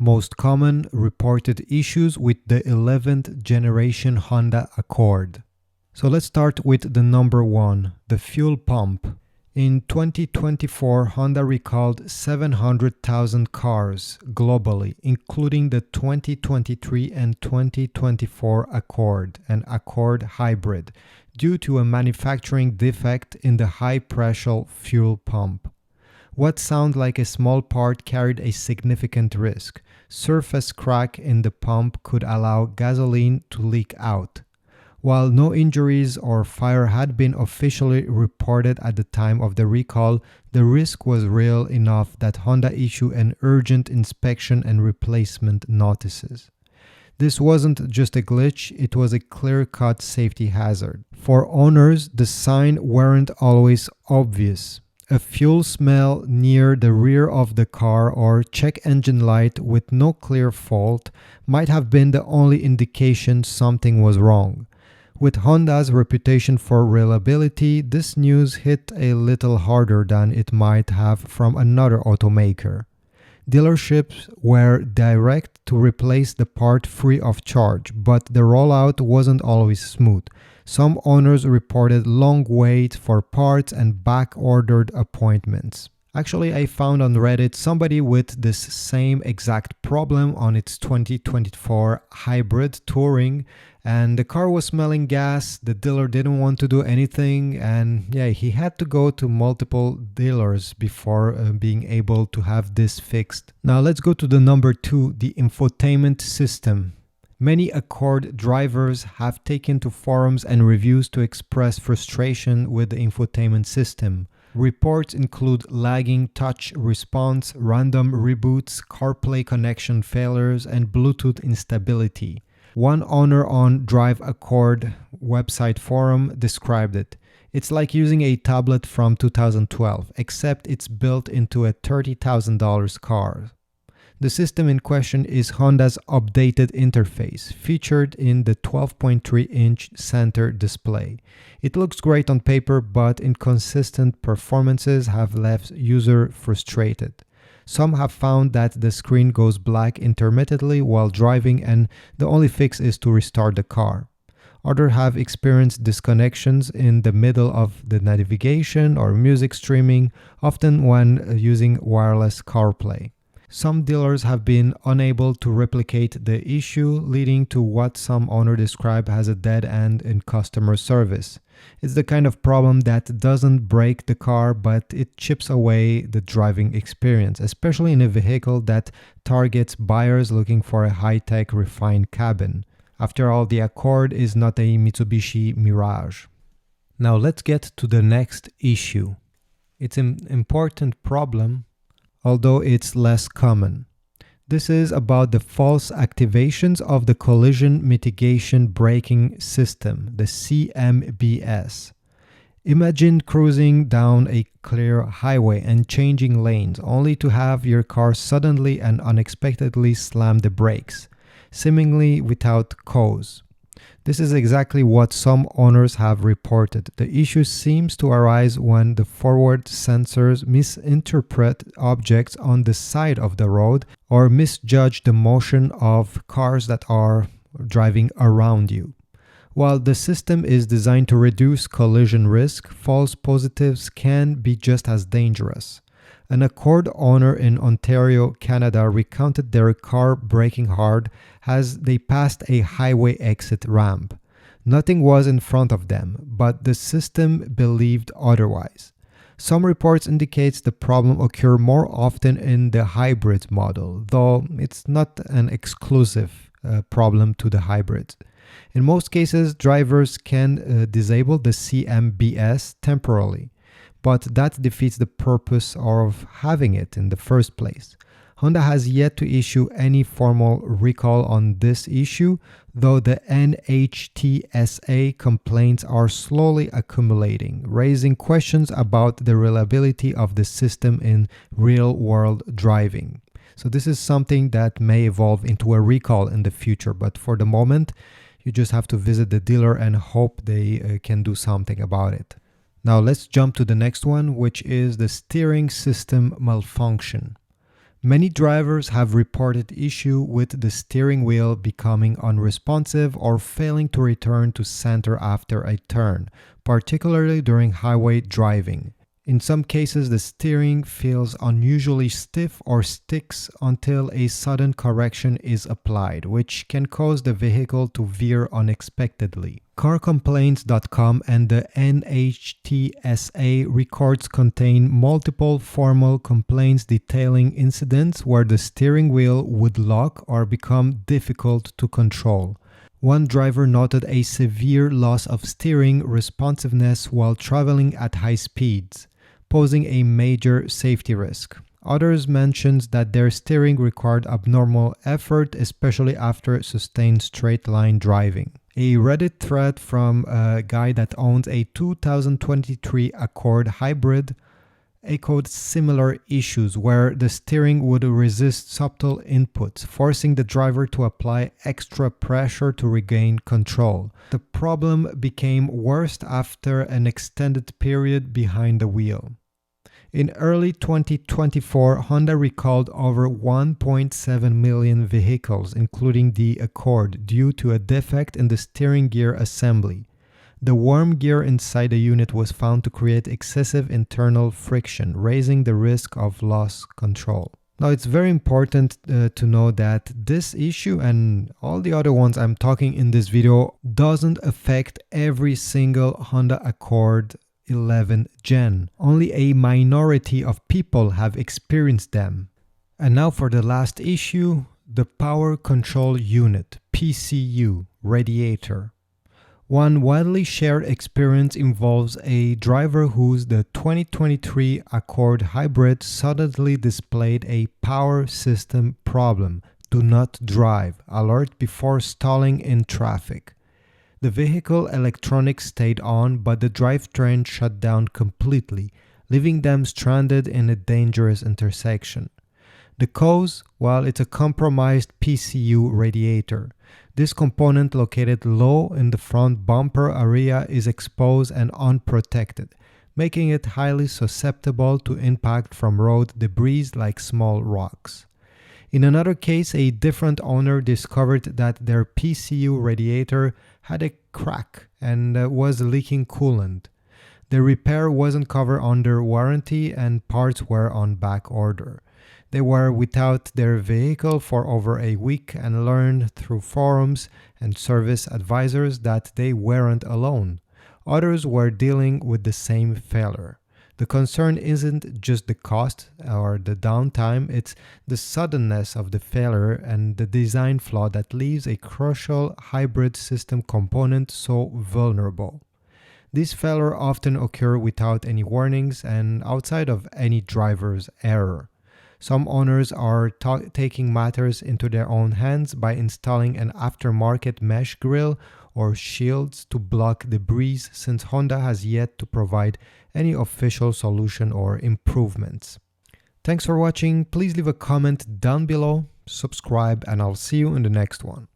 Most common reported issues with the 11th generation Honda Accord. So let's start with the number 1, the fuel pump. In 2024, Honda recalled 700,000 cars globally, including the 2023 and 2024 Accord and Accord Hybrid, due to a manufacturing defect in the high-pressure fuel pump. What sounded like a small part carried a significant risk. Surface crack in the pump could allow gasoline to leak out. While no injuries or fire had been officially reported at the time of the recall, the risk was real enough that Honda issued an urgent inspection and replacement notices. This wasn't just a glitch, it was a clear-cut safety hazard. For owners, the signs weren't always obvious. A fuel smell near the rear of the car or check engine light with no clear fault might have been the only indication something was wrong. With Honda's reputation for reliability, this news hit a little harder than it might have from another automaker. Dealerships were direct to replace the part free of charge, but the rollout wasn't always smooth. Some owners reported long waits for parts and back-ordered appointments. Actually, I found on Reddit somebody with this same exact problem on its 2024 hybrid touring, and the car was smelling gas. The dealer didn't want to do anything, and he had to go to multiple dealers before being able to have this fixed. Now let's go to the number 2, the infotainment system. Many Accord drivers have taken to forums and reviews to express frustration with the infotainment system. Reports include lagging touch response, random reboots, CarPlay connection failures, and Bluetooth instability. One owner on Drive Accord website forum described it. It's like using a tablet from 2012, except it's built into a $30,000 car. The system in question is Honda's updated interface, featured in the 12.3-inch center display. It looks great on paper, but inconsistent performances have left users frustrated. Some have found that the screen goes black intermittently while driving, and the only fix is to restart the car. Others have experienced disconnections in the middle of the navigation or music streaming, often when using wireless CarPlay. Some dealers have been unable to replicate the issue, leading to what some owners describe as a dead end in customer service. It's the kind of problem that doesn't break the car, but it chips away the driving experience, especially in a vehicle that targets buyers looking for a high-tech, refined cabin. After all, the Accord is not a Mitsubishi Mirage. Now let's get to the next issue. It's an important problem, although it's less common. This is about the false activations of the collision mitigation braking system, the CMBS. Imagine cruising down a clear highway and changing lanes, only to have your car suddenly and unexpectedly slam the brakes, seemingly without cause. This is exactly what some owners have reported. The issue seems to arise when the forward sensors misinterpret objects on the side of the road or misjudge the motion of cars that are driving around you. While the system is designed to reduce collision risk, false positives can be just as dangerous. An Accord owner in Ontario, Canada recounted their car braking hard as they passed a highway exit ramp. Nothing was in front of them, but the system believed otherwise. Some reports indicate the problem occurs more often in the hybrid model, though it's not an exclusive problem to the hybrids. In most cases, drivers can disable the CMBS temporarily, but that defeats the purpose of having it in the first place. Honda has yet to issue any formal recall on this issue, though the NHTSA complaints are slowly accumulating, raising questions about the reliability of the system in real-world driving. So this is something that may evolve into a recall in the future, but for the moment, you just have to visit the dealer and hope they can do something about it. Now let's jump to the next one, which is the steering system malfunction. Many drivers have reported issue with the steering wheel becoming unresponsive or failing to return to center after a turn, particularly during highway driving. In some cases, the steering feels unusually stiff or sticks until a sudden correction is applied, which can cause the vehicle to veer unexpectedly. CarComplaints.com and the NHTSA records contain multiple formal complaints detailing incidents where the steering wheel would lock or become difficult to control. One driver noted a severe loss of steering responsiveness while traveling at high speeds, posing a major safety risk. Others mentioned that their steering required abnormal effort, especially after sustained straight-line driving. A Reddit thread from a guy that owns a 2023 Accord Hybrid echoed similar issues where the steering would resist subtle inputs, forcing the driver to apply extra pressure to regain control. The problem became worse after an extended period behind the wheel. In early 2024, Honda recalled over 1.7 million vehicles, including the Accord, due to a defect in the steering gear assembly. The worm gear inside the unit was found to create excessive internal friction, raising the risk of lost control. Now, it's very important to know that this issue and all the other ones I'm talking in this video doesn't affect every single Honda Accord 11 Gen. Only a minority of people have experienced them. And now for the last issue, the Power Control Unit, PCU Radiator. One widely shared experience involves a driver whose the 2023 Accord Hybrid suddenly displayed a power system problem, do not drive, alert before stalling in traffic. The vehicle electronics stayed on, but the drivetrain shut down completely, leaving them stranded in a dangerous intersection. The cause? Well, it's a compromised PCU radiator. This component, located low in the front bumper area, is exposed and unprotected, making it highly susceptible to impact from road debris like small rocks. In another case, a different owner discovered that their PCU radiator had a crack and was leaking coolant. The repair wasn't covered under warranty and parts were on back order. They were without their vehicle for over a week and learned through forums and service advisors that they weren't alone. Others were dealing with the same failure. The concern isn't just the cost or the downtime, it's the suddenness of the failure and the design flaw that leaves a crucial hybrid system component so vulnerable. These failures often occur without any warnings and outside of any driver's error. Some owners are taking matters into their own hands by installing an aftermarket mesh grille or shields to block debris, since Honda has yet to provide any official solution or improvements. Thanks for watching. Please leave a comment down below, subscribe, and I'll see you in the next one.